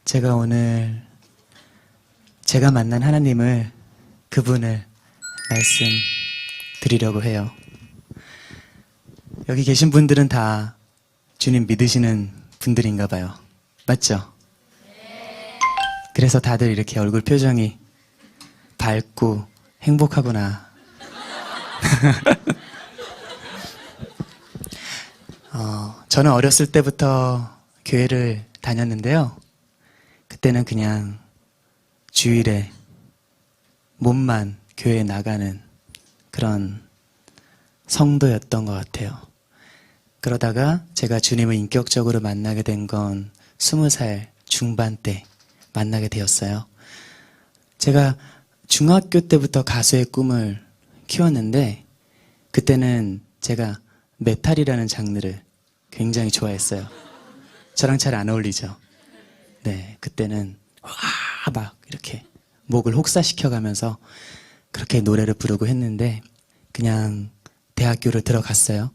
제가 오늘 제가 만난 하나님을, 그분을 말씀드리려고 해요. 여기 계신 분들은 다 주님 믿으시는 분들인가 봐요. 맞죠? 그래서 다들 이렇게 얼굴 표정이 밝고 행복하구나. 저는 어렸을 때부터 교회를 다녔는데요. 그때는 그냥 주일에 몸만 교회에 나가는 그런 성도였던 것 같아요. 그러다가 제가 주님을 인격적으로 만나게 된 건 20살 중반 때 만나게 되었어요. 제가 중학교 때부터 가수의 꿈을 키웠는데, 그때는 제가 메탈이라는 장르를 굉장히 좋아했어요. 저랑 잘 안 어울리죠? 네, 그때는 막 이렇게 목을 혹사시켜가면서 그렇게 노래를 부르고 했는데, 그냥 대학교를 들어갔어요.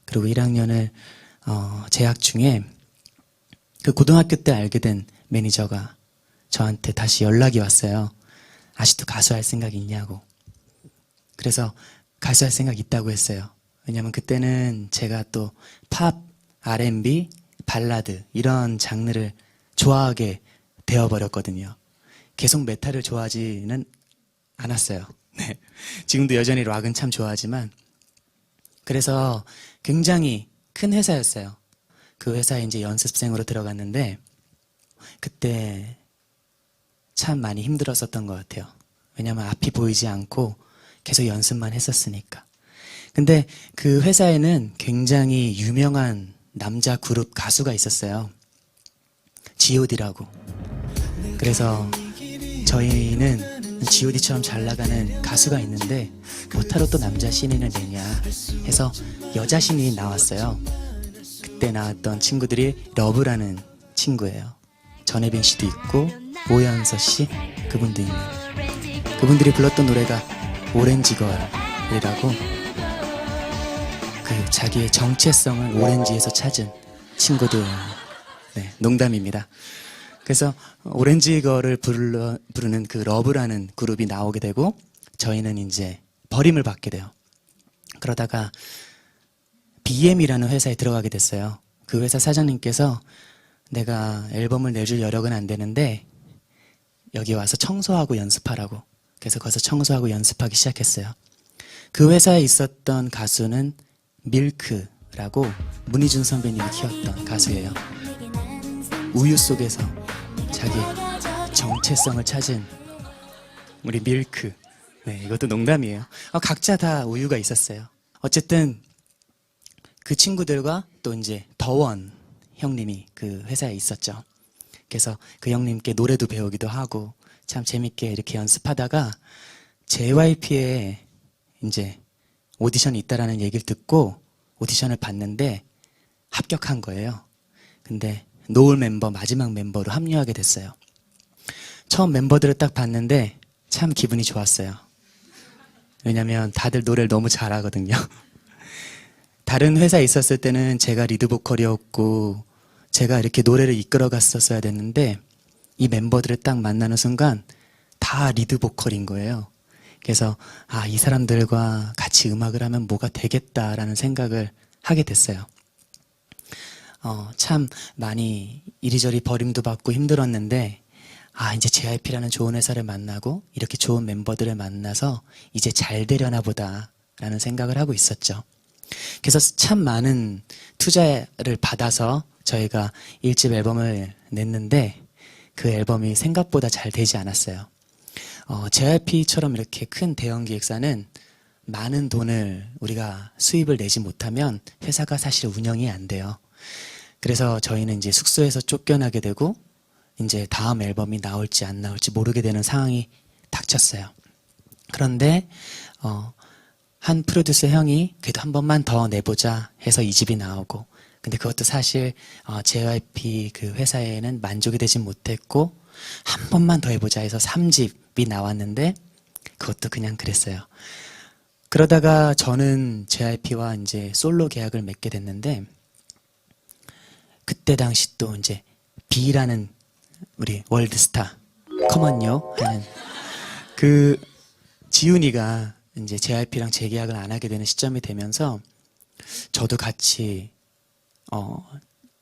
그리고 1학년을 재학 중에 그 고등학교 때 알게 된 매니저가 저한테 다시 연락이 왔어요. 아직도 가수할 생각 있냐고. 그래서 가수할 생각 있다고 했어요. 왜냐면 그때는 제가 또 팝, R&B, 발라드 이런 장르를 좋아하게 되어버렸거든요. 계속 메탈을 좋아하지는 않았어요. 네. 지금도 여전히 락은 참 좋아하지만, 그래서 굉장히 큰 회사였어요. 그 회사에 이제 연습생으로 들어갔는데, 그때 참 많이 힘들었었던 것 같아요. 왜냐면 앞이 보이지 않고 계속 연습만 했었으니까. 근데 그 회사에는 굉장히 유명한 남자 그룹 가수가 있었어요. G.O.D라고. 그래서 저희는 G.O.D처럼 잘 나가는 가수가 있는데 뭐하러 또 남자 신인을 내냐 해서 여자 신인이 나왔어요. 그때 나왔던 친구들이 러브라는 친구예요. 전혜빈 씨도 있고 오연서 씨, 그분도 있는. 그분들이 불렀던 노래가 오렌지걸이라고, 그 자기의 정체성을 오렌지에서 찾은 친구들. 네, 농담입니다. 그래서 오렌지걸을 부르는 그 러브라는 그룹이 나오게 되고, 저희는 이제 버림을 받게 돼요. 그러다가 BM이라는 회사에 들어가게 됐어요. 그 회사 사장님께서 내가 앨범을 내줄 여력은 안 되는데 여기 와서 청소하고 연습하라고. 그래서 거기서 청소하고 연습하기 시작했어요. 그 회사에 있었던 가수는 밀크라고 문희준 선배님이 키웠던 가수예요. 우유 속에서 자기 정체성을 찾은 우리 밀크. 네, 이것도 농담이에요. 각자 다 우유가 있었어요. 어쨌든 그 친구들과 또 이제 더원 형님이 그 회사에 있었죠. 그래서 그 형님께 노래도 배우기도 하고 참 재밌게 이렇게 연습하다가 JYP에 이제 오디션이 있다라는 얘기를 듣고 오디션을 봤는데 합격한 거예요. 근데 노을 멤버, 마지막 멤버로 합류하게 됐어요. 처음 멤버들을 딱 봤는데 참 기분이 좋았어요. 왜냐면 다들 노래를 너무 잘하거든요. 다른 회사에 있었을 때는 제가 리드 보컬이었고 제가 이렇게 노래를 이끌어 갔었어야 됐는데, 이 멤버들을 딱 만나는 순간 다 리드 보컬인 거예요. 그래서 이 사람들과 같이 음악을 하면 뭐가 되겠다라는 생각을 하게 됐어요. 참 많이 이리저리 버림도 받고 힘들었는데, 이제 JYP라는 좋은 회사를 만나고 이렇게 좋은 멤버들을 만나서 이제 잘 되려나 보다라는 생각을 하고 있었죠. 그래서 참 많은 투자를 받아서 저희가 1집 앨범을 냈는데 그 앨범이 생각보다 잘 되지 않았어요. JYP처럼 이렇게 큰 대형 기획사는 많은 돈을 우리가 수입을 내지 못하면 회사가 사실 운영이 안 돼요. 그래서 저희는 이제 숙소에서 쫓겨나게 되고 이제 다음 앨범이 나올지 안 나올지 모르게 되는 상황이 닥쳤어요. 그런데 한 프로듀서 형이 그래도 한 번만 더 내보자 해서 2집이 나오고, 근데 그것도 사실 JYP 그 회사에는 만족이 되지 못했고 한 번만 더 해보자 해서 3집이 나왔는데 그것도 그냥 그랬어요. 그러다가 저는 JYP와 이제 솔로 계약을 맺게 됐는데, 그때 당시 또 이제 B라는 우리 월드스타 컴온요 하는 그 지훈이가 이제 JYP랑 재계약을 안 하게 되는 시점이 되면서 저도 같이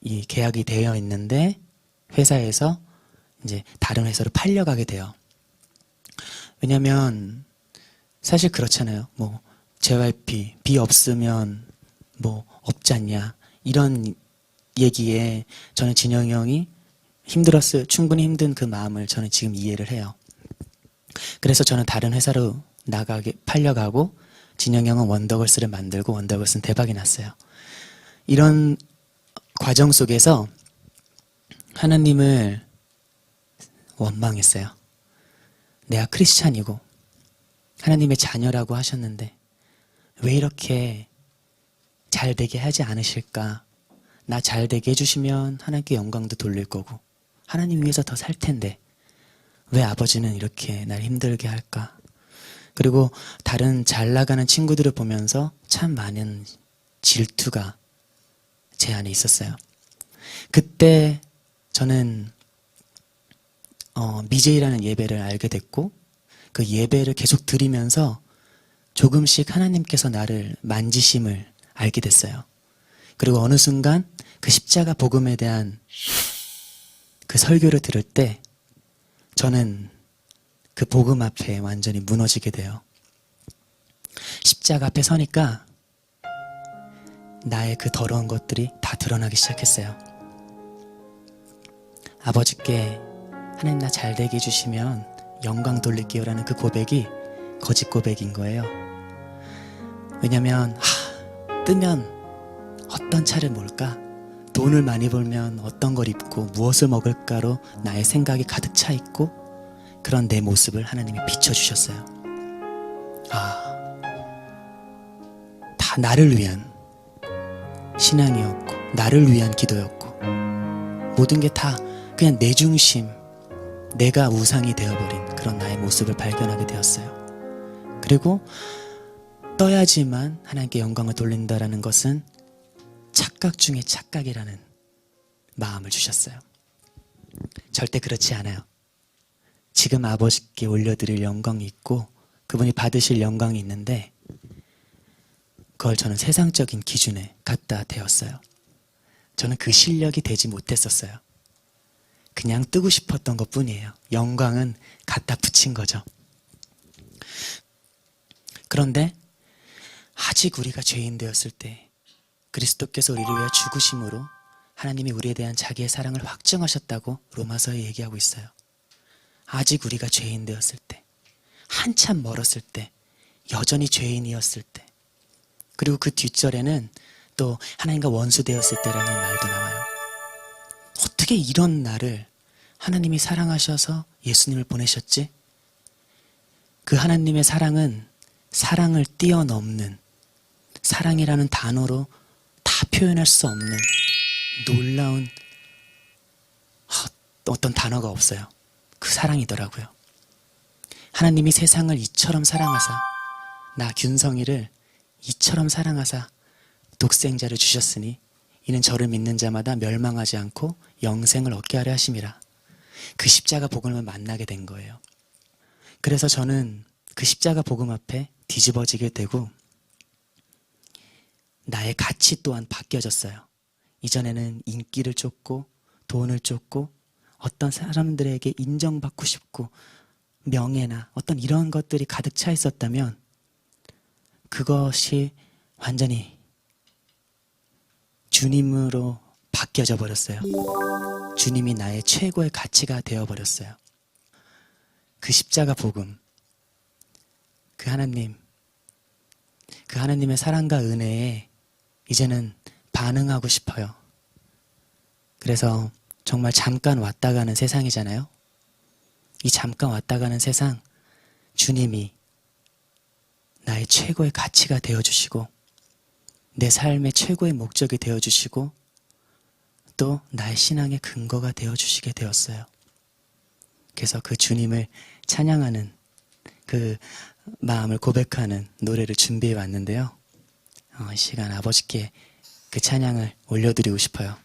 이 계약이 되어 있는데 회사에서 이제 다른 회사로 팔려가게 돼요. 왜냐면 사실 그렇잖아요. 뭐 JYP 비 없으면 뭐 없지 않냐 이런 얘기에 저는 진영이 형이 충분히 힘든 그 마음을 저는 지금 이해를 해요. 그래서 저는 다른 회사로 팔려가고 진영이 형은 원더걸스를 만들고 원더걸스는 대박이 났어요. 이런 과정 속에서 하나님을 원망했어요. 내가 크리스찬이고 하나님의 자녀라고 하셨는데 왜 이렇게 잘 되게 하지 않으실까? 나 잘 되게 해주시면 하나님께 영광도 돌릴 거고 하나님 위해서 더 살 텐데 왜 아버지는 이렇게 날 힘들게 할까? 그리고 다른 잘 나가는 친구들을 보면서 참 많은 질투가 제 안에 있었어요. 그때 저는 미제이라는 예배를 알게 됐고 그 예배를 계속 드리면서 조금씩 하나님께서 나를 만지심을 알게 됐어요. 그리고 어느 순간 그 십자가 복음에 대한 그 설교를 들을 때 저는 그 복음 앞에 완전히 무너지게 돼요. 십자가 앞에 서니까 나의 그 더러운 것들이 다 드러나기 시작했어요. 아버지께 하나님 나 잘되게 해주시면 영광 돌릴게요라는 그 고백이 거짓 고백인 거예요. 왜냐면 뜨면 어떤 차를 몰까? 돈을 많이 벌면 어떤 걸 입고 무엇을 먹을까로 나의 생각이 가득 차 있고 그런 내 모습을 하나님이 비춰주셨어요. 다 나를 위한 신앙이었고 나를 위한 기도였고 모든 게 다 그냥 내 중심, 내가 우상이 되어버린 그런 나의 모습을 발견하게 되었어요. 그리고 떠야지만 하나님께 영광을 돌린다라는 것은 착각 중에 착각이라는 마음을 주셨어요. 절대 그렇지 않아요. 지금 아버지께 올려드릴 영광이 있고 그분이 받으실 영광이 있는데 그걸 저는 세상적인 기준에 갖다 대었어요. 저는 그 실력이 되지 못했었어요. 그냥 뜨고 싶었던 것 뿐이에요. 영광은 갖다 붙인 거죠. 그런데 아직 우리가 죄인 되었을 때 그리스도께서 우리를 위해 죽으심으로 하나님이 우리에 대한 자기의 사랑을 확증하셨다고 로마서에 얘기하고 있어요. 아직 우리가 죄인 되었을 때, 한참 멀었을 때, 여전히 죄인이었을 때, 그리고 그 뒷절에는 또 하나님과 원수 되었을 때라는 말도 나와요. 어떻게 이런 나를 하나님이 사랑하셔서 예수님을 보내셨지? 그 하나님의 사랑은 사랑을 뛰어넘는 사랑이라는 단어로 다 표현할 수 없는 놀라운 어떤 단어가 없어요. 그 사랑이더라고요. 하나님이 세상을 이처럼 사랑하사 나 균성이를 이처럼 사랑하사 독생자를 주셨으니 이는 저를 믿는 자마다 멸망하지 않고 영생을 얻게 하려 하심이라. 그 십자가 복음을 만나게 된 거예요. 그래서 저는 그 십자가 복음 앞에 뒤집어지게 되고 나의 가치 또한 바뀌어졌어요. 이전에는 인기를 쫓고 돈을 쫓고 어떤 사람들에게 인정받고 싶고 명예나 어떤 이런 것들이 가득 차 있었다면 그것이 완전히 주님으로 바뀌어져 버렸어요. 주님이 나의 최고의 가치가 되어버렸어요. 그 십자가 복음, 그 하나님의 사랑과 은혜에 이제는 반응하고 싶어요. 그래서 정말 잠깐 왔다 가는 세상이잖아요. 이 잠깐 왔다 가는 세상, 주님이 나의 최고의 가치가 되어주시고 내 삶의 최고의 목적이 되어주시고 또 나의 신앙의 근거가 되어주시게 되었어요. 그래서 그 주님을 찬양하는 그 마음을 고백하는 노래를 준비해 왔는데요. 이 시간 아버지께 그 찬양을 올려드리고 싶어요.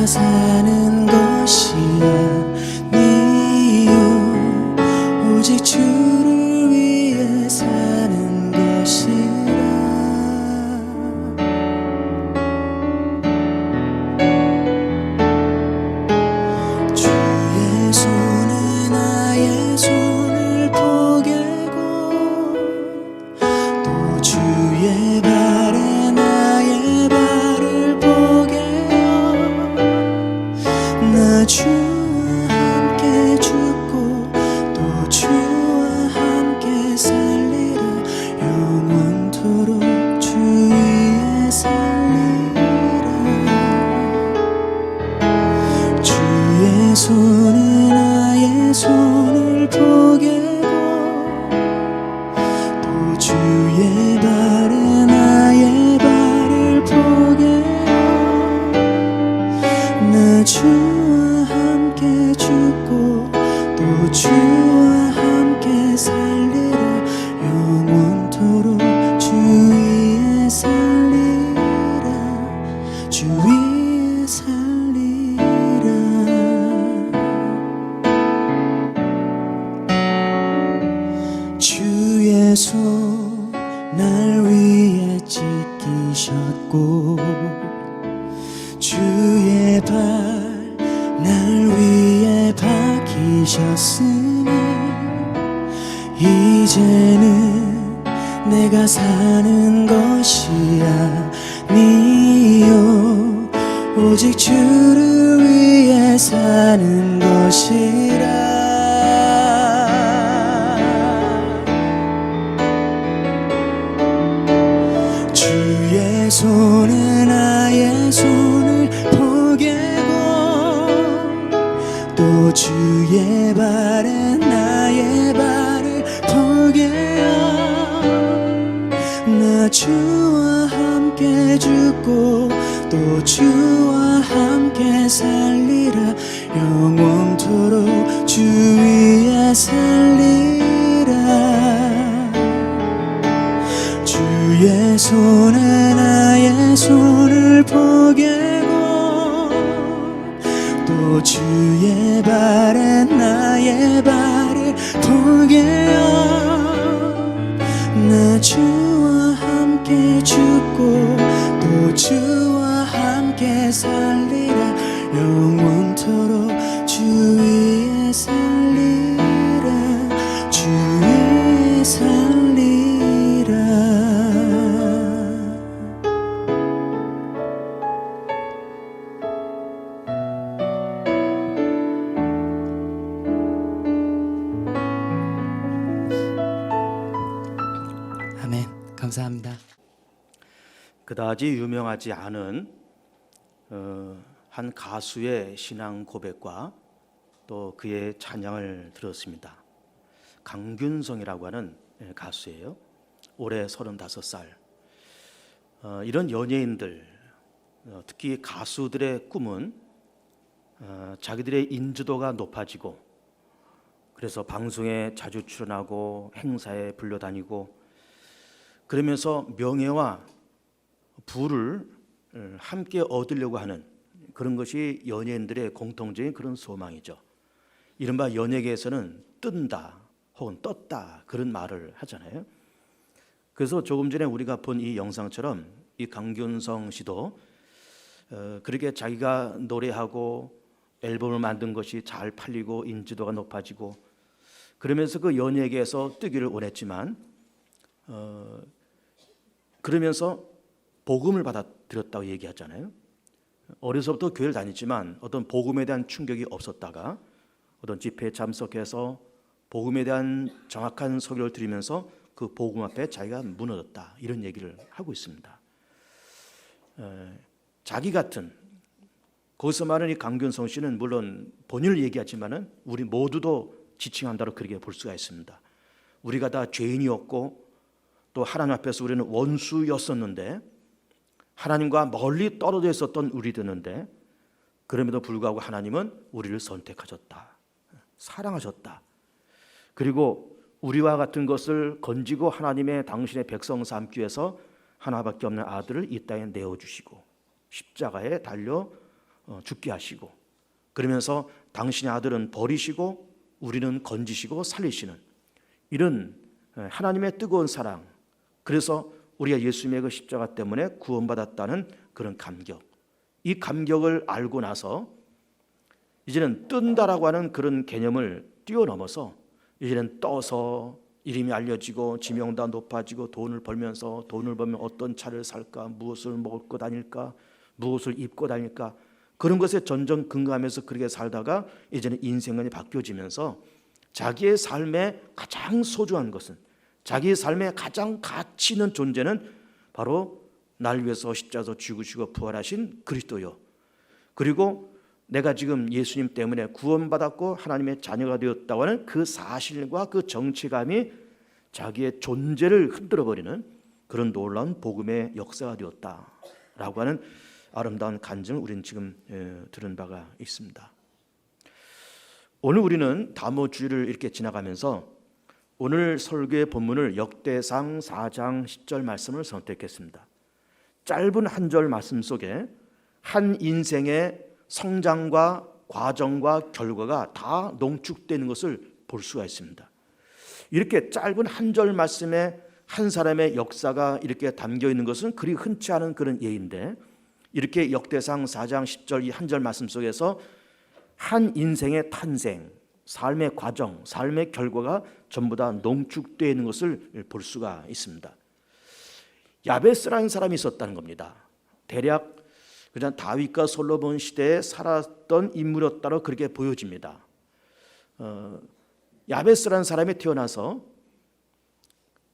사는 것이 아니요 오직 주를 위해 사는 것이라. 주의 손은 나의 손을 포개고 또 주의 발에 나의 발을 포개어 나 주와 함께 죽고 또 주와 함께 살리라. 영원토록 주 위에 살리라. 주의 손은 나의 손을 포개고 또 주의 발에 나의 발을 포개어 나 주와 함께 죽고 또 주와 함께 살리라. 영원토록 주 위에 살리라. 주 위에 살리라. 주의 손 날 위해 찢기셨고 주의 발 날 위해 박히셨으니 이제는 내가 사는 것이 아니요 오직 주를 위해 사는 것이라. 주의 손은 나의 손을 포개고 또 주의 발에 나의 발을 포개어 나 주와 함께 죽고 또 주와 함께 살리라. 영원토록 주 위에 살리라. 주의 손은 나의 손을 포개고 또 주의 발에 나의 발을 포개어 나 주와 함께 죽고 또 주와 함께 살리라. 영원토록 주 위에 살리라. 주 위에 살리라. 아멘. 감사합니다. 그다지 유명하지 않은 한 가수의 신앙 고백과 또 그의 찬양을 들었습니다. 강균성이라고 하는 가수예요. 올해 35살. 이런 연예인들, 특히 가수들의 꿈은 자기들의 인지도가 높아지고 그래서 방송에 자주 출연하고 행사에 불려다니고 그러면서 명예와 부를 함께 얻으려고 하는 그런 것이 연예인들의 공통적인 그런 소망이죠. 이른바 연예계에서는 뜬다 혹은 떴다 그런 말을 하잖아요. 그래서 조금 전에 우리가 본 이 영상처럼 이 강균성 씨도 그렇게 자기가 노래하고 앨범을 만든 것이 잘 팔리고 인지도가 높아지고 그러면서 그 연예계에서 뜨기를 원했지만 그러면서 복음을 받아들였다고 얘기하잖아요. 어려서부터 교회를 다녔지만 어떤 복음에 대한 충격이 없었다가 어떤 집회에 참석해서 복음에 대한 정확한 설교를 들으면서 그 복음 앞에 자기가 무너졌다 이런 얘기를 하고 있습니다. 자기 같은 거기서 말하는 이 강균성 씨는 물론 본인을 얘기하지만은 우리 모두도 지칭한다고 그렇게 볼 수가 있습니다. 우리가 다 죄인이었고 또 하나님 앞에서 우리는 원수였었는데 하나님과 멀리 떨어져 있었던 우리들인데 그럼에도 불구하고 하나님은 우리를 선택하셨다. 사랑하셨다. 그리고 우리와 같은 것을 건지고 하나님의 당신의 백성 삼기 위해서 하나밖에 없는 아들을 이 땅에 내어주시고 십자가에 달려 죽게 하시고, 그러면서 당신의 아들은 버리시고 우리는 건지시고 살리시는 이런 하나님의 뜨거운 사랑, 그래서 우리가 예수님의 그 십자가 때문에 구원받았다는 그런 감격, 이 감격을 알고 나서 이제는 뜬다라고 하는 그런 개념을 뛰어넘어서 이제는 떠서 이름이 알려지고 지명도 높아지고 돈을 벌면 어떤 차를 살까, 무엇을 먹고 다닐까, 무엇을 입고 다닐까, 그런 것에 전전긍긍하면서 그렇게 살다가 이제는 인생관이 바뀌어지면서 자기의 삶에 가장 소중한 것은, 자기의 삶에 가장 가치 있는 존재는 바로 날 위해서 십자가에서 죽으시고 부활하신 그리스도요, 그리고 내가 지금 예수님 때문에 구원받았고 하나님의 자녀가 되었다고 하는 그 사실과 그 정체감이 자기의 존재를 흔들어버리는 그런 놀라운 복음의 역사가 되었다라고 하는 아름다운 간증을 우리는 지금 들은 바가 있습니다. 오늘 우리는 담어주의를 이렇게 지나가면서 오늘 설교의 본문을 역대상 4장 10절 말씀을 선택했습니다. 짧은 한 절 말씀 속에 한 인생의 성장과 과정과 결과가 다 농축되는 것을 볼 수가 있습니다. 이렇게 짧은 한 절 말씀에 한 사람의 역사가 이렇게 담겨 있는 것은 그리 흔치 않은 그런 예인데, 이렇게 역대상 4장 10절 이 한 절 말씀 속에서 한 인생의 탄생, 삶의 과정, 삶의 결과가 전부 다 농축되어 있는 것을 볼 수가 있습니다. 야베스라는 사람이 있었다는 겁니다. 대략 그냥 다윗과 솔로몬 시대에 살았던 인물이었다고 그렇게 보여집니다. 야베스라는 사람이 태어나서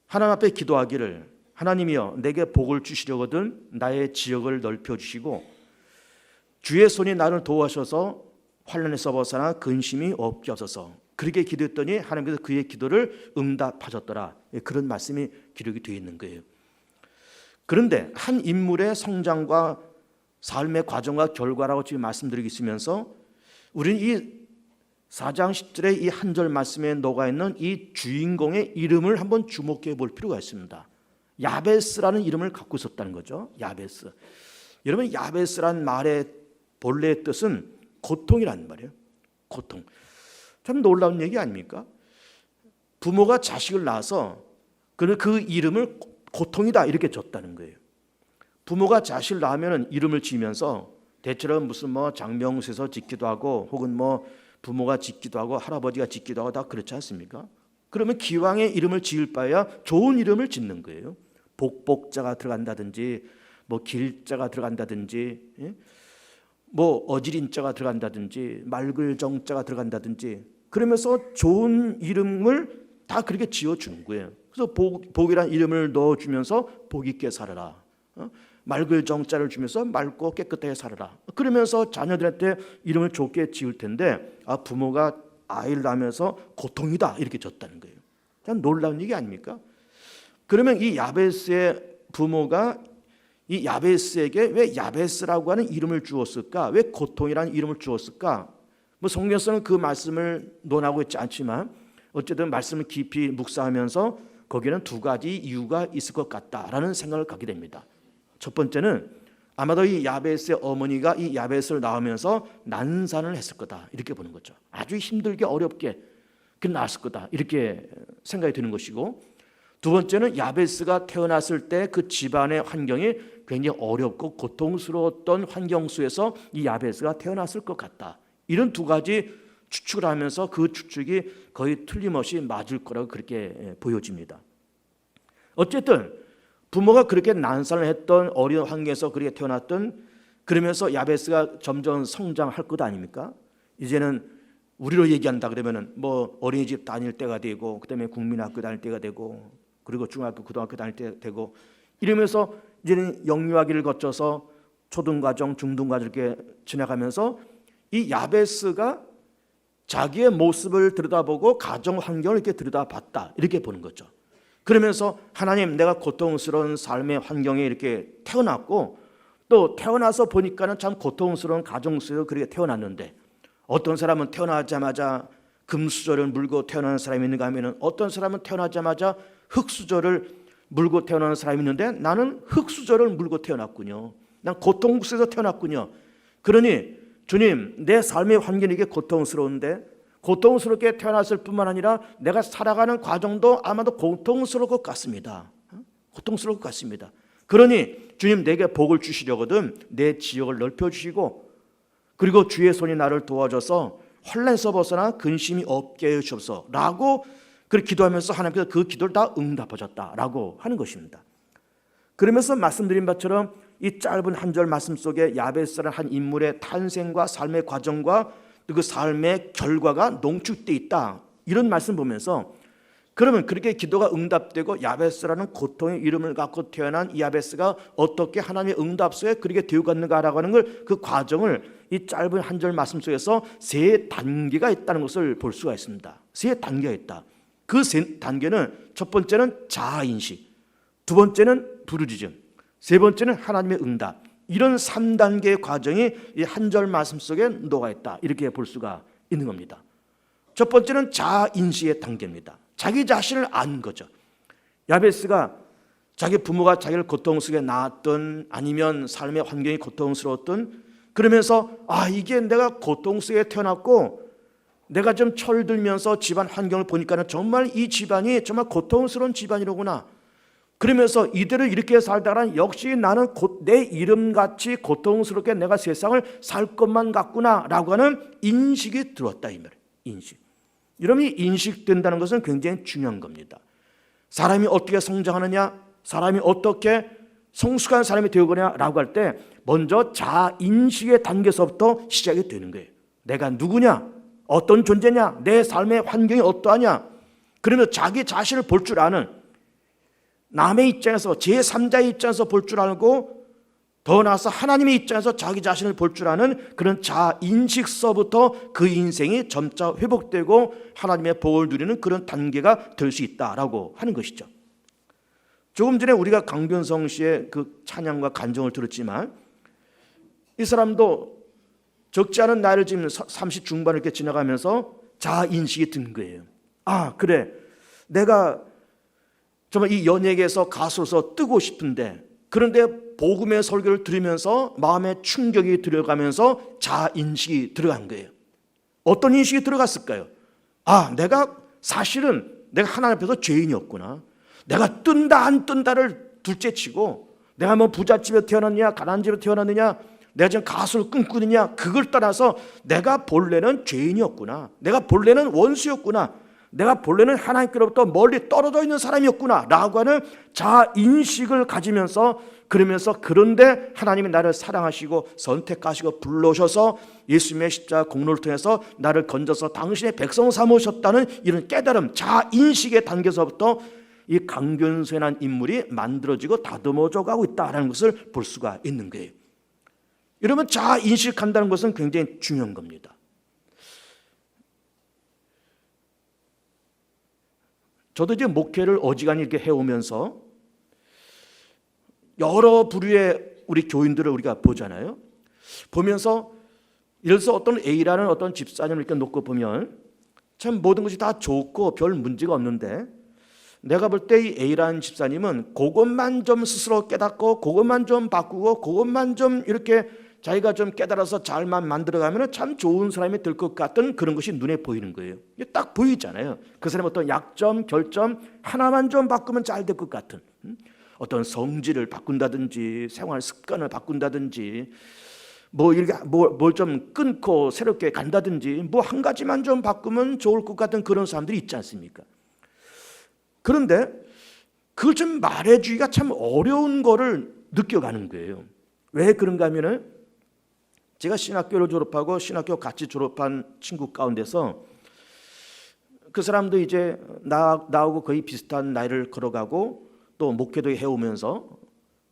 하나님 앞에 기도하기를, 하나님이여 내게 복을 주시려거든 나의 지역을 넓혀주시고 주의 손이 나를 도와셔서 환난에서 벗어나 근심이 없게 하소서, 그렇게 기도했더니 하나님께서 그의 기도를 응답하셨더라, 그런 말씀이 기록이 되어 있는 거예요. 그런데 한 인물의 성장과 삶의 과정과 결과라고 지금 말씀드리고 있으면서 우리는 이 4장 10절의 이 한 절 말씀에 녹아있는 이 주인공의 이름을 한번 주목해 볼 필요가 있습니다. 야베스라는 이름을 갖고 있었다는 거죠. 야베스. 여러분, 야베스라는 말의 본래의 뜻은 고통이라는 말이에요. 고통. 참 놀라운 얘기 아닙니까? 부모가 자식을 낳아서 그 이름을 고통이다 이렇게 줬다는 거예요. 부모가 자식을 낳으면 이름을 지으면서 대체로 무슨 장명수에서 짓기도 하고 혹은 부모가 짓기도 하고 할아버지가 짓기도 하고 다 그렇지 않습니까? 그러면 기왕에 이름을 지을 바에야 좋은 이름을 짓는 거예요. 복복자가 들어간다든지 길자가 들어간다든지 어지린자가 들어간다든지 맑을 정자가 들어간다든지, 그러면서 좋은 이름을 다 그렇게 지어주는 거예요. 그래서 복이라는 이름을 넣어주면서 복 있게 살아라, 맑을 정자를 주면서 맑고 깨끗하게 살아라, 그러면서 자녀들한테 이름을 좋게 지을 텐데 부모가 아이를 낳으면서 고통이다 이렇게 줬다는 거예요. 참 놀라운 얘기 아닙니까? 그러면 이 야베스의 부모가 이 야베스에게 왜 야베스라고 하는 이름을 주었을까? 왜 고통이라는 이름을 주었을까? 성경에서는 그 말씀을 논하고 있지 않지만 어쨌든 말씀을 깊이 묵상하면서 거기에는 두 가지 이유가 있을 것 같다라는 생각을 갖게 됩니다. 첫 번째는 아마도 이 야베스의 어머니가 이 야베스를 낳으면서 난산을 했을 거다 이렇게 보는 거죠. 아주 힘들게 어렵게 낳았을 거다 이렇게 생각이 드는 것이고, 두 번째는 야베스가 태어났을 때 그 집안의 환경이 굉장히 어렵고 고통스러웠던 환경 속에서 이 야베스가 태어났을 것 같다, 이런 두 가지 추측을 하면서 그 추측이 거의 틀림없이 맞을 거라고 그렇게 보여집니다. 어쨌든 부모가 그렇게 난산을 했던 어려운 환경에서 그렇게 태어났던, 그러면서 야베스가 점점 성장할 것 아닙니까? 이제는 우리로 얘기한다 그러면은 어린이집 다닐 때가 되고, 그다음에 국민학교 다닐 때가 되고, 그리고 중학교 고등학교 다닐 때 되고, 이러면서 이제는 영유아기를 거쳐서 초등과정 중등과정 이렇게 지나가면서 이 야베스가 자기의 모습을 들여다보고 가정 환경을 이렇게 들여다봤다 이렇게 보는 거죠. 그러면서 하나님, 내가 고통스러운 삶의 환경에 이렇게 태어났고 또 태어나서 보니까는 참 고통스러운 가정 속에서 그렇게 태어났는데, 어떤 사람은 태어나자마자 금수저를 물고 태어나는 사람이 있는가 하면은 어떤 사람은 태어나자마자 흙수저를 물고 태어나는 사람이 있는데, 나는 흙수저를 물고 태어났군요. 난 고통 속에서 태어났군요. 그러니 주님, 내 삶의 환경이 이게 고통스러운데 고통스럽게 태어났을 뿐만 아니라 내가 살아가는 과정도 아마도 고통스러울 것 같습니다. 고통스러울 것 같습니다. 그러니 주님 내게 복을 주시려거든 내 지역을 넓혀주시고 그리고 주의 손이 나를 도와줘서 혼란에서 벗어나 근심이 없게 해주옵소서 라고 그렇게 기도하면서 하나님께서 그 기도를 다 응답하셨다라고 하는 것입니다. 그러면서 말씀드린 바처럼 이 짧은 한 절 말씀 속에 야베스라는 한 인물의 탄생과 삶의 과정과 그 삶의 결과가 농축되어 있다. 이런 말씀 보면서 그러면 그렇게 기도가 응답되고 야베스라는 고통의 이름을 갖고 태어난 이 야베스가 어떻게 하나님의 응답 속에 그렇게 되어갔는가라고 하는 걸 그 과정을 이 짧은 한 절 말씀 속에서 세 단계가 있다는 것을 볼 수가 있습니다. 세 단계가 있다. 그 세 단계는 첫 번째는 자아인식, 두 번째는 부르짖음, 세 번째는 하나님의 응답. 이런 3단계의 과정이 이 한 절 말씀 속에 녹아있다 이렇게 볼 수가 있는 겁니다. 첫 번째는 자아인식의 단계입니다. 자기 자신을 아는 거죠. 야베스가 자기 부모가 자기를 고통 속에 낳았던 아니면 삶의 환경이 고통스러웠던 그러면서 이게 내가 고통 속에 태어났고 내가 좀 철들면서 집안 환경을 보니까는 정말 이 집안이 정말 고통스러운 집안이로구나. 그러면서 이대로 이렇게 살다가는 역시 나는 내 이름같이 고통스럽게 내가 세상을 살 것만 같구나 라고 하는 인식이 들었다 이 말이에요. 인식. 여러분이 인식된다는 것은 굉장히 중요한 겁니다. 사람이 어떻게 성장하느냐, 사람이 어떻게 성숙한 사람이 되어가냐라고 할 때 먼저 자인식의 단계에서부터 시작이 되는 거예요. 내가 누구냐, 어떤 존재냐, 내 삶의 환경이 어떠하냐. 그러면서 자기 자신을 볼 줄 아는 남의 입장에서 제3자의 입장에서 볼 줄 알고 더 나아서 하나님의 입장에서 자기 자신을 볼 줄 아는 그런 자인식서부터 그 인생이 점차 회복되고 하나님의 복을 누리는 그런 단계가 될 수 있다라고 하는 것이죠. 조금 전에 우리가 강균성 씨의 그 찬양과 간정을 들었지만 이 사람도 적지 않은 나이를 지금 30 중반을 이렇게 지나가면서 자인식이 든 거예요. 그래 내가 정말 이 연예계에서 가수로서 뜨고 싶은데 그런데 복음의 설교를 들으면서 마음에 충격이 들어가면서 자인식이 들어간 거예요. 어떤 인식이 들어갔을까요? 내가 사실은 내가 하나님 앞에서 죄인이었구나. 내가 뜬다 안 뜬다를 둘째치고 내가 뭐 부잣집에 태어났냐 가난한 집에 태어났느냐 내가 지금 가수를 꿈꾸느냐 그걸 떠나서 내가 본래는 죄인이었구나. 내가 본래는 원수였구나. 내가 본래는 하나님께로부터 멀리 떨어져 있는 사람이었구나 라고 하는 자인식을 가지면서 그러면서 그런데 하나님이 나를 사랑하시고 선택하시고 불러오셔서 예수님의 십자가 공로를 통해서 나를 건져서 당신의 백성 삼으셨다는 이런 깨달음 자인식의 단계에서부터 이 강균선이라는 인물이 만들어지고 다듬어져 가고 있다는 것을 볼 수가 있는 거예요. 여러분 자인식한다는 것은 굉장히 중요한 겁니다. 저도 이제 목회를 어지간히 이렇게 해오면서 여러 부류의 우리 교인들을 우리가 보잖아요. 보면서 예를 들어서 어떤 A라는 어떤 집사님을 이렇게 놓고 보면 참 모든 것이 다 좋고 별 문제가 없는데 내가 볼 때 이 A라는 집사님은 그것만 좀 스스로 깨닫고 그것만 좀 바꾸고 그것만 좀 이렇게 자기가 좀 깨달아서 잘만 만들어가면 참 좋은 사람이 될 것 같은 그런 것이 눈에 보이는 거예요. 딱 보이잖아요. 그 사람의 어떤 약점, 결점 하나만 좀 바꾸면 잘 될 것 같은 어떤 성질을 바꾼다든지 생활 습관을 바꾼다든지 뭐 이렇게 뭘 좀 끊고 새롭게 간다든지 뭐 한 가지만 좀 바꾸면 좋을 것 같은 그런 사람들이 있지 않습니까? 그런데 그걸 좀 말해주기가 참 어려운 거를 느껴가는 거예요. 왜 그런가 하면은 제가 신학교를 졸업하고 신학교 같이 졸업한 친구 가운데서 그 사람도 이제 나하고 거의 비슷한 나이를 걸어가고 또 목회도 해오면서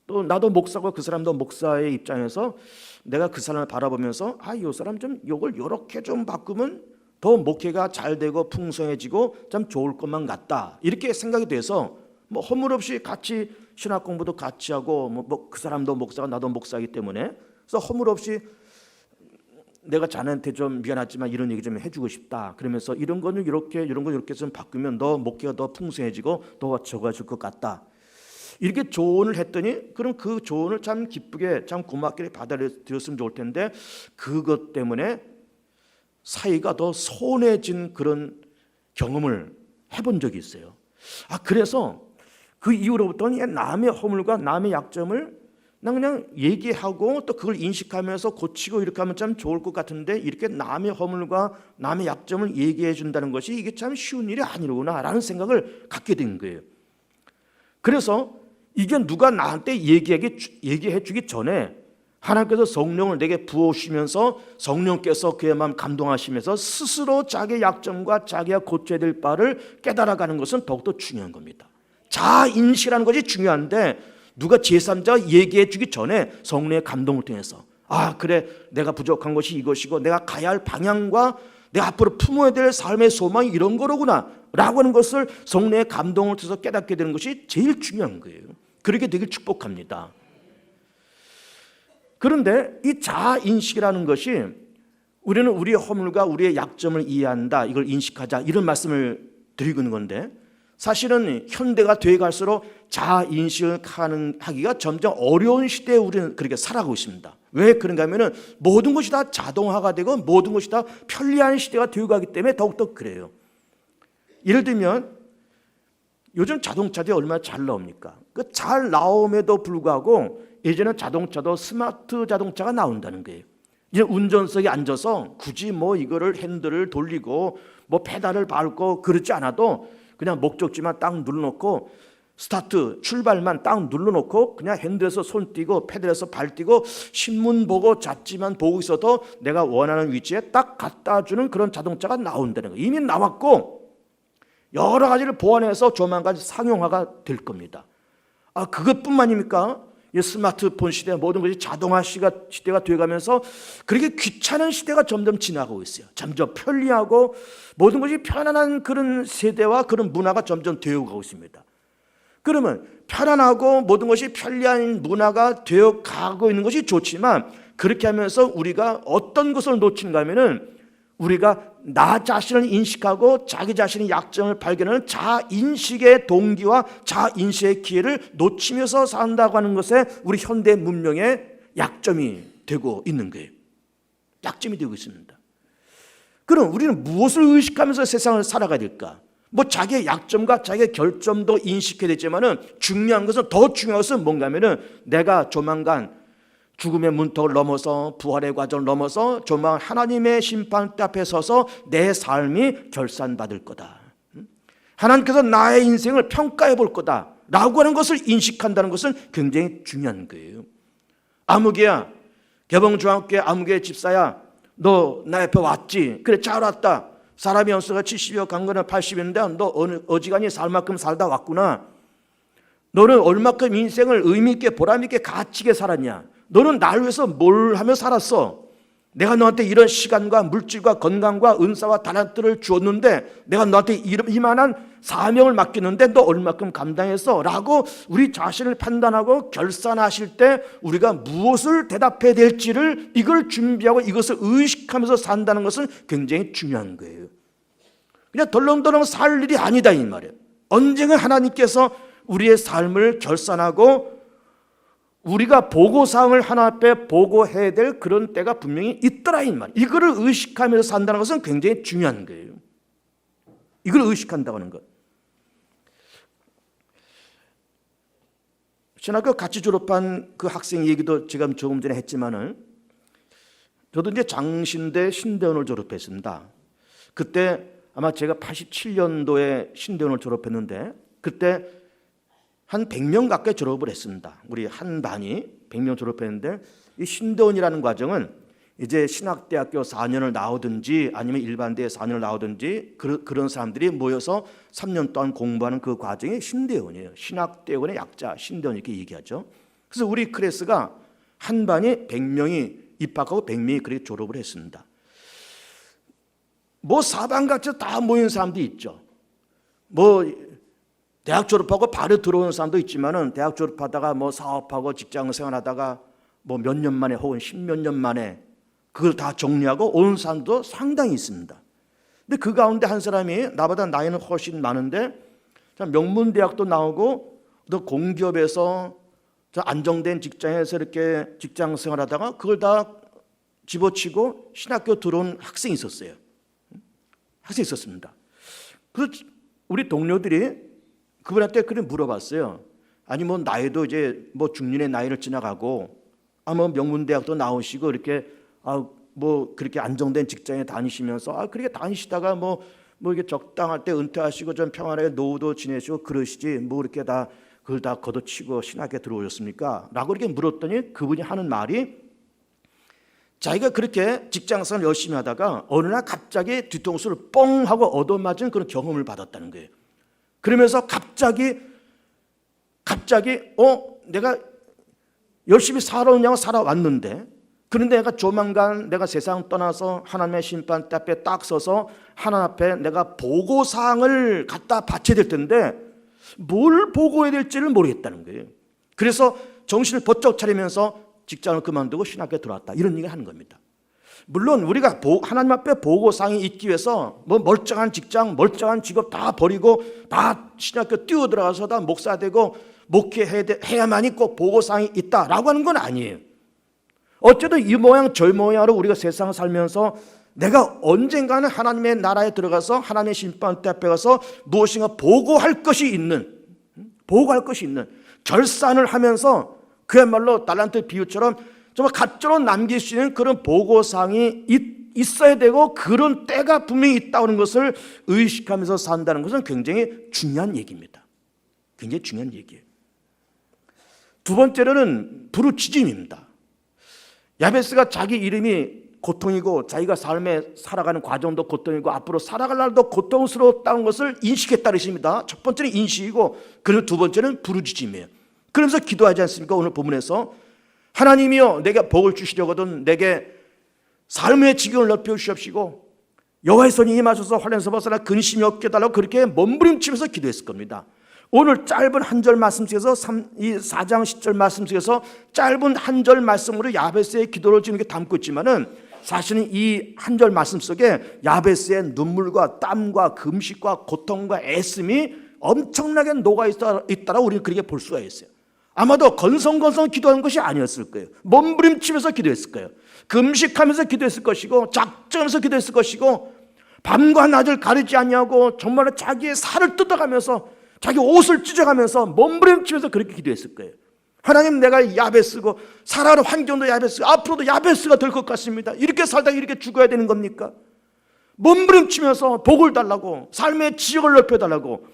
또 나도 목사고 그 사람도 목사의 입장에서 내가 그 사람을 바라보면서 이 사람 좀 요걸 요렇게 좀 바꾸면 더 목회가 잘 되고 풍성해지고 참 좋을 것만 같다 이렇게 생각이 돼서 뭐 허물없이 같이 신학 공부도 같이 하고 뭐 그 사람도 목사가 나도 목사이기 때문에 그래서 허물없이 내가 자네한테 좀 미안하지만 이런 얘기 좀 해주고 싶다. 그러면서 이런 거는 이렇게 이런 거 이렇게 좀 바꾸면 너 목회가 더 풍성해지고 더 좋아질 것 같다. 이렇게 조언을 했더니 그럼 그 조언을 참 기쁘게 참 고맙게 받아들였으면 좋을 텐데 그것 때문에 사이가 더 소원해진 그런 경험을 해본 적이 있어요. 그래서 그 이후로부터는 남의 허물과 남의 약점을 난 그냥 얘기하고 또 그걸 인식하면서 고치고 이렇게 하면 참 좋을 것 같은데 이렇게 남의 허물과 남의 약점을 얘기해 준다는 것이 이게 참 쉬운 일이 아니로구나라는 생각을 갖게 된 거예요. 그래서 이게 누가 나한테 얘기해 주기 전에 하나님께서 성령을 내게 부어주시면서 성령께서 그의 마음 감동하시면서 스스로 자기의 약점과 자기가 고쳐야 될 바를 깨달아가는 것은 더욱더 중요한 겁니다. 자인식이라는 것이 중요한데 누가 제3자가 얘기해 주기 전에 성령의 감동을 통해서 그래 내가 부족한 것이 이것이고 내가 가야 할 방향과 내가 앞으로 품어야 될 삶의 소망이 이런 거로구나 라고 하는 것을 성령의 감동을 통해서 깨닫게 되는 것이 제일 중요한 거예요. 그렇게 되길 축복합니다. 그런데 이 자인식이라는 것이 우리는 우리의 허물과 우리의 약점을 이해한다, 이걸 인식하자 이런 말씀을 드리고 있는 건데 사실은 현대가 되어 갈수록 자인식을 하기가 점점 어려운 시대에 우리는 그렇게 살아가고 있습니다. 왜 그런가 하면 모든 것이 다 자동화가 되고 모든 것이 다 편리한 시대가 되어 가기 때문에 더욱더 그래요. 예를 들면 요즘 자동차들이 얼마나 잘 나옵니까? 그 잘 나옴에도 불구하고 예전에 자동차도 스마트 자동차가 나온다는 거예요. 이제 운전석에 앉아서 굳이 뭐 이거를 핸들을 돌리고 뭐 페달을 밟고 그렇지 않아도 그냥 목적지만 딱 눌러놓고 스타트 출발만 딱 눌러놓고 그냥 핸들에서 손 띄고 페달에서 발 띄고 신문 보고 잡지만 보고 있어도 내가 원하는 위치에 딱 갖다 주는 그런 자동차가 나온다는 거예요. 이미 나왔고 여러 가지를 보완해서 조만간 상용화가 될 겁니다. 그것뿐만입니까? 이 스마트폰 시대 모든 것이 자동화 시대가 되어가면서 그렇게 귀찮은 시대가 점점 지나가고 있어요. 점점 편리하고 모든 것이 편안한 그런 세대와 그런 문화가 점점 되어가고 있습니다. 그러면 편안하고 모든 것이 편리한 문화가 되어가고 있는 것이 좋지만 그렇게 하면서 우리가 어떤 것을 놓치는가 하면은 우리가 나 자신을 인식하고 자기 자신의 약점을 발견하는 자인식의 동기와 자인식의 기회를 놓치면서 산다고 하는 것에 우리 현대 문명의 약점이 되고 있는 거예요. 약점이 되고 있습니다. 그럼 우리는 무엇을 의식하면서 세상을 살아가야 될까? 뭐 자기의 약점과 자기의 결점도 인식해야 되지만은 중요한 것은 더 중요한 것은 뭔가 하면은 내가 조만간 죽음의 문턱을 넘어서 부활의 과정을 넘어서 조만간 하나님의 심판대 앞에 서서 내 삶이 결산받을 거다. 하나님께서 나의 인생을 평가해 볼 거다 라고 하는 것을 인식한다는 것은 굉장히 중요한 거예요. 아무개야, 개봉중앙교회 아무개 집사야, 너 나 옆에 왔지? 그래 잘 왔다. 사람이 연수가 70여 강건은 80인데 너 어지간히 살 만큼 살다 왔구나. 너는 얼마큼 인생을 의미 있게 보람 있게 가치 있게 살았냐? 너는 나를 위해서 뭘 하며 살았어? 내가 너한테 이런 시간과 물질과 건강과 은사와 달란트를 주었는데 내가 너한테 이만한 사명을 맡겼는데 너 얼마큼 감당했어? 라고 우리 자신을 판단하고 결산하실 때 우리가 무엇을 대답해야 될지를 이걸 준비하고 이것을 의식하면서 산다는 것은 굉장히 중요한 거예요. 그냥 덜렁덜렁 살 일이 아니다 이 말이에요. 언젠가 하나님께서 우리의 삶을 결산하고 우리가 보고사항을 하나 앞에 보고해야 될 그런 때가 분명히 있더라 이 말. 이거를 의식하면서 산다는 것은 굉장히 중요한 거예요. 이걸 의식한다고 하는 것. 신학교 같이 졸업한 그 학생 얘기도 제가 조금 전에 했지만은 저도 이제 장신대 신대원을 졸업했습니다. 그때 아마 제가 87년도에 신대원을 졸업했는데 그때 한 100명 가까이 졸업을 했습니다. 우리 한 반이 100명 졸업했는데 이 신대원이라는 과정은 이제 신학대학교 4년을 나오든지 아니면 일반대 4년을 나오든지 그런 사람들이 모여서 3년 동안 공부하는 그 과정이 신대원이에요. 신학대원의 약자 신대원 이렇게 얘기하죠. 그래서 우리 클래스가 한 반이 100명이 입학하고 100명이 그렇게 졸업을 했습니다. 뭐 사방각자 다 모인 사람도 있죠. 뭐 대학 졸업하고 바로 들어오는 사람도 있지만은 대학 졸업하다가 뭐 사업하고 직장 생활하다가 뭐 몇 년 만에 혹은 10몇 년 만에 그걸 다 정리하고 온 사람도 상당히 있습니다. 근데 그 가운데 한 사람이 나보다 나이는 훨씬 많은데 명문대학도 나오고 또 공기업에서 저 안정된 직장에서 이렇게 직장 생활하다가 그걸 다 집어치고 신학교 들어온 학생이 있었어요. 학생이 있었습니다. 그래서 우리 동료들이 그분한테 그래 물어봤어요. 아니 뭐 나이도 이제 뭐 중년의 나이를 지나가고 뭐 명문대학도 나오시고 이렇게 뭐 그렇게 안정된 직장에 다니시면서 그렇게 다니시다가 뭐 이렇게 적당할 때 은퇴하시고 좀 평안하게 노후도 지내시고 그러시지 뭐 이렇게 다 그걸 다 걷어치고 신학에 들어오셨습니까? 라고 이렇게 물었더니 그분이 하는 말이 자기가 그렇게 직장생활 열심히 하다가 어느 날 갑자기 뒤통수를 뻥 하고 얻어맞은 그런 경험을 받았다는 거예요. 그러면서 갑자기 내가 열심히 살아오냐고 살아왔는데 그런데 내가 조만간 내가 세상 떠나서 하나님의 심판대 앞에 딱 서서 하나님 앞에 내가 보고사항을 갖다 바쳐야 될 텐데 뭘 보고해야 될지를 모르겠다는 거예요. 그래서 정신을 번쩍 차리면서 직장을 그만두고 신학교에 들어왔다. 이런 얘기를 하는 겁니다. 물론 우리가 하나님 앞에 보고사항이 있기 위해서 뭐 멀쩡한 직장, 멀쩡한 직업 다 버리고 다 신학교 뛰어들어가서 다 목사 되고 목회해야만이 꼭 보고사항이 있다라고 하는 건 아니에요. 어쨌든 이 모양 저 모양으로 우리가 세상을 살면서 내가 언젠가는 하나님의 나라에 들어가서 하나님의 심판대 앞에 가서 무엇인가 보고할 것이 있는 결산을 하면서 그야말로 달란트 비유처럼 정말 가짜로 남길 수 있는 그런 보고사항이 있어야 되고 그런 때가 분명히 있다는 것을 의식하면서 산다는 것은 굉장히 중요한 얘기입니다. 굉장히 중요한 얘기예요. 두 번째로는 부르짖음입니다. 야베스가 자기 이름이 고통이고 자기가 삶에 살아가는 과정도 고통이고 앞으로 살아갈 날도 고통스러웠다는 것을 인식했다는 것입니다. 첫 번째는 인식이고 그리고 두 번째는 부르짖음이에요. 그러면서 기도하지 않습니까? 오늘 본문에서 하나님이여 내게 복을 주시려거든 내게 삶의 지경을 넓혀 주시옵시고 여호와의 손이 임하셔서 환난에서 벗어나 근심이 없게 해달라고 그렇게 몸부림치면서 기도했을 겁니다. 오늘 짧은 한 절 말씀 속에서 이 4장 10절 말씀 속에서 짧은 한 절 말씀으로 야베스의 기도를 지금 이렇게 담고 있지만은 사실은 이 한 절 말씀 속에 야베스의 눈물과 땀과 금식과 고통과 애씀이 엄청나게 녹아 있다라고 우리는 그렇게 볼 수가 있어요. 아마도 건성건성 기도하는 것이 아니었을 거예요. 몸부림치면서 기도했을 거예요. 금식하면서 기도했을 것이고 작정하면서 기도했을 것이고 밤과 낮을 가리지 아니하고 정말로 자기의 살을 뜯어가면서 자기 옷을 찢어가면서 몸부림치면서 그렇게 기도했을 거예요. 하나님 내가 야베스고 살아가는 환경도 야베스 앞으로도 야베스가 될 것 같습니다. 이렇게 살다가 이렇게 죽어야 되는 겁니까? 몸부림치면서 복을 달라고 삶의 지역을 넓혀달라고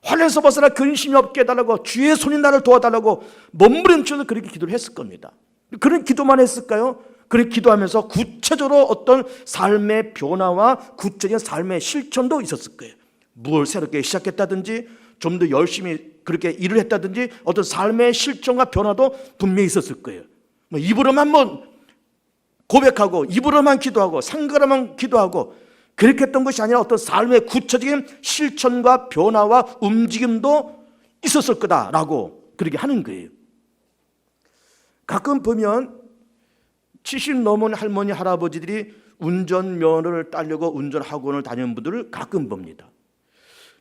환난에서 벗어나 근심이 없게 해달라고 주의 손이 나를 도와달라고 몸부림치면서 그렇게 기도를 했을 겁니다. 그런 기도만 했을까요? 그렇게 기도하면서 구체적으로 어떤 삶의 변화와 구체적인 삶의 실천도 있었을 거예요. 무엇을 새롭게 시작했다든지 좀 더 열심히 그렇게 일을 했다든지 어떤 삶의 실천과 변화도 분명히 있었을 거예요. 뭐 입으로만 고백하고 입으로만 기도하고 상가로만 기도하고 그렇게 했던 것이 아니라 어떤 삶의 구체적인 실천과 변화와 움직임도 있었을 거다라고 그렇게 하는 거예요. 가끔 보면 70 넘은 할머니 할아버지들이 운전면허를 따려고 운전학원을 다니는 분들을 가끔 봅니다.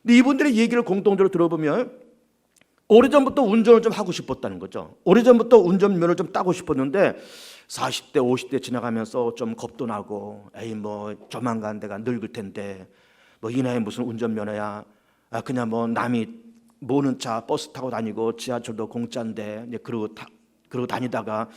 근데 이분들의 얘기를 공통적으로 들어보면 오래전부터 운전을 좀 하고 싶었다는 거죠. 오래전부터 운전면허를 좀 따고 싶었는데 40대 50대 지나가면서 좀 겁도 나고 에이 뭐 조만간 내가 늙을 텐데 뭐 이 나이에 무슨 운전면허야 그냥 뭐 남이 모는 차 버스 타고 다니고 지하철도 공짜인데 그러고 다니다가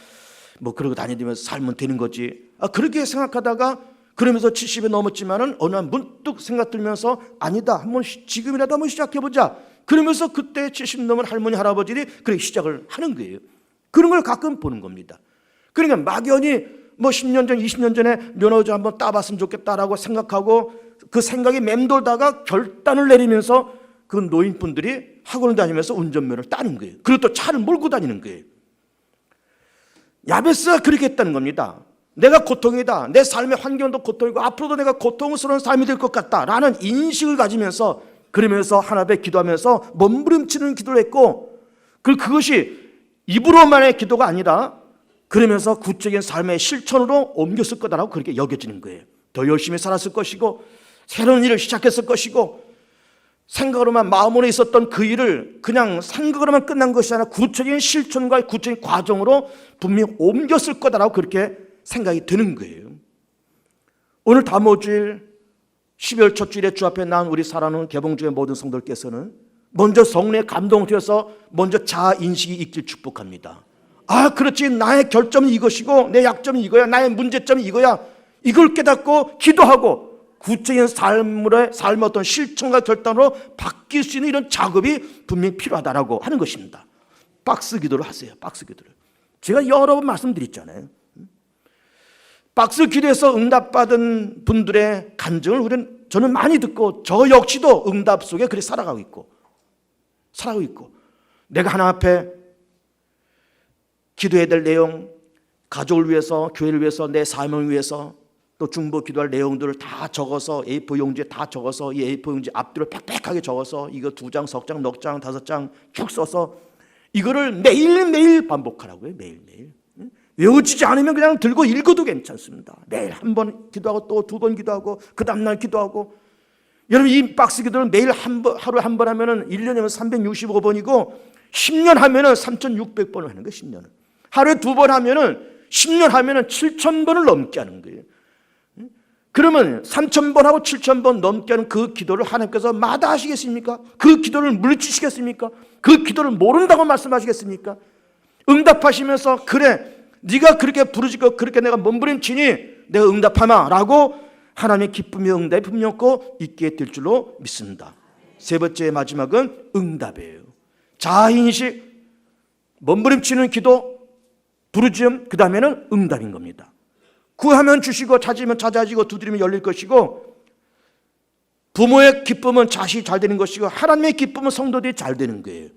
뭐 그러고 다니면서 살면 되는 거지 그렇게 생각하다가 그러면서 70이 넘었지만은 어느 날 문득 생각 들면서 아니다 한번 지금이라도 한번 시작해보자 그러면서 그때 70 넘은 할머니 할아버지들이 그렇게 시작을 하는 거예요. 그런 걸 가끔 보는 겁니다. 그러니까 막연히 뭐 10년 전 20년 전에 면허 좀 한번 따봤으면 좋겠다라고 생각하고 그 생각이 맴돌다가 결단을 내리면서 그 노인분들이 학원을 다니면서 운전면허를 따는 거예요. 그리고 또 차를 몰고 다니는 거예요. 야베스가 그렇게 했다는 겁니다. 내가 고통이다. 내 삶의 환경도 고통이고 앞으로도 내가 고통스러운 삶이 될 것 같다라는 인식을 가지면서 그러면서 하나님 앞에 기도하면서 몸부림치는 기도를 했고 그것이 입으로만의 기도가 아니라 그러면서 구체적인 삶의 실천으로 옮겼을 거다라고 그렇게 여겨지는 거예요. 더 열심히 살았을 것이고 새로운 일을 시작했을 것이고 생각으로만 마음으로 있었던 그 일을 그냥 생각으로만 끝난 것이 아니라 구체적인 실천과 구체적인 과정으로 분명히 옮겼을 거다라고 그렇게 생각이 드는 거예요. 오늘 다모주일 12월 첫 주일에 주 앞에 나온 우리 사랑하는 개봉중의 모든 성도들께서는 먼저 성령의 감동을 통해서 먼저 자아인식이 있길 축복합니다. 아, 그렇지, 나의 결점은 이것이고 내 약점은 이거야, 나의 문제점은 이거야, 이걸 깨닫고 기도하고 구체적인 삶의 어떤 실천과 결단으로 바뀔 수 있는 이런 작업이 분명히 필요하다라고 하는 것입니다. 박스 기도를 하세요. 박스 기도를. 제가 여러 번 말씀드렸잖아요. 박스 기도에서 응답받은 분들의 간증을 저는 많이 듣고 저 역시도 응답 속에 그렇게 살아가고 있고 내가 하나님 앞에 기도해야 될 내용, 가족을 위해서, 교회를 위해서, 내 사명을 위해서 또 중보 기도할 내용들을 다 적어서 A4 용지에 다 적어서 이 A4 용지 앞뒤로 빽빽하게 적어서 이거 2장, 석 장, 넉 장, 5장 쭉 써서 이거를 매일매일 반복하라고요. 매일매일. 외워지지 않으면 그냥 들고 읽어도 괜찮습니다. 매일 한 번 기도하고 또 2번 기도하고 그 다음날 기도하고. 여러분, 이 박스 기도를 매일 하루에 한 번 하면은 1년이면 365번이고 10년 하면은 3,600번을 하는 거예요. 10년은. 하루에 2번 하면은 10년 하면은 7,000번을 넘게 하는 거예요. 그러면 3,000번하고 7,000번 넘게 하는 그 기도를 하나님께서 마다하시겠습니까? 그 기도를 물리치시겠습니까? 그 기도를 모른다고 말씀하시겠습니까? 응답하시면서 그래, 네가 그렇게 부르짖고 그렇게 내가 몸부림치니 내가 응답하마 라고 하나님의 기쁨의 응답이 분명코 있게 될 줄로 믿습니다. 세 번째 마지막은 응답이에요. 자아인식, 몸부림치는 기도, 부르짖음, 그 다음에는 응답인 겁니다. 구하면 주시고 찾으면 찾아지고 두드리면 열릴 것이고 부모의 기쁨은 자식이 잘 되는 것이고 하나님의 기쁨은 성도들이 잘 되는 거예요.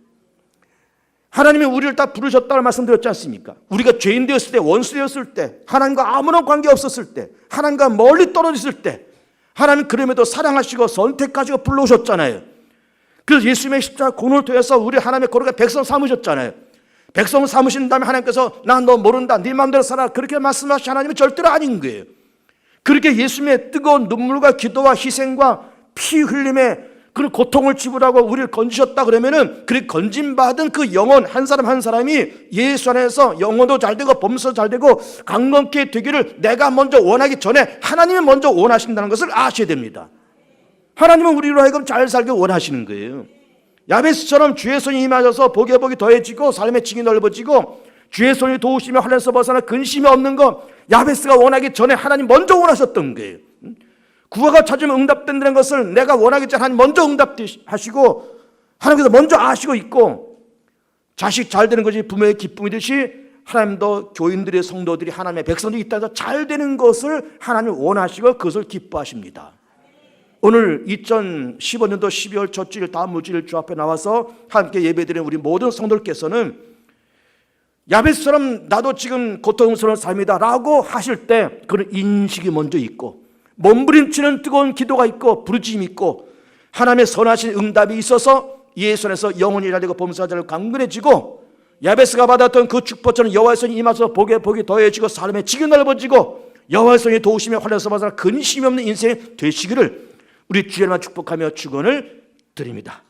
하나님이 우리를 다 부르셨다고 말씀드렸지 않습니까? 우리가 죄인 되었을 때, 원수 되었을 때, 하나님과 아무런 관계 없었을 때, 하나님과 멀리 떨어졌을 때 하나님 그럼에도 사랑하시고 선택하시고 불러오셨잖아요. 그래서 예수님의 십자가 공로를 통해서 우리 하나님의 거룩한 백성 삼으셨잖아요. 백성 삼으신 다음에 하나님께서 나 너 모른다, 네 마음대로 살아, 그렇게 말씀하신 하나님은 절대로 아닌 거예요. 그렇게 예수님의 뜨거운 눈물과 기도와 희생과 피 흘림의 그런 고통을 지불하고 우리를 건지셨다 그러면은 그렇게 건진받은 그 영혼 한 사람 한 사람이 예수 안에서 영혼도 잘 되고 범사도 잘 되고 강건케 되기를 내가 먼저 원하기 전에 하나님이 먼저 원하신다는 것을 아셔야 됩니다. 하나님은 우리로 하여금 잘 살게 원하시는 거예요. 야베스처럼 주의 손이 임하셔서 복에 복이 더해지고 삶의 층이 넓어지고 주의 손이 도우시며 환난에서 벗어나 근심이 없는 것, 야베스가 원하기 전에 하나님 먼저 원하셨던 거예요. 구하가 찾으면 응답된다는 것을 내가 원하기 전에 하나님 먼저 응답하시고 하나님께서 먼저 아시고 있고 자식 잘 되는 것이 부모의 기쁨이듯이 하나님도 교인들의 성도들이 하나님의 백성들이 있다 해서 잘 되는 것을 하나님 원하시고 그것을 기뻐하십니다. 오늘 2015년도 12월 첫 주일 다음 주일 주 앞에 나와서 함께 예배드리는 우리 모든 성도들께서는 야베스처럼 나도 지금 고통스러운 삶이다 라고 하실 때 그런 인식이 먼저 있고 몸부림치는 뜨거운 기도가 있고 부르짖음이 있고 하나님의 선하신 응답이 있어서 예수 안에서 영혼이 잘되고 범사가 잘되고 강건해지고 야베스가 받았던 그 축복처럼 여호와의 손이 임하서 복에 복이 더해지고 삶의 층이 넓어지고 여호와의 손이 도우시며 환난에서 벗어나 근심이 없는 인생이 되시기를 우리 주님만 축복하며 축원을 드립니다.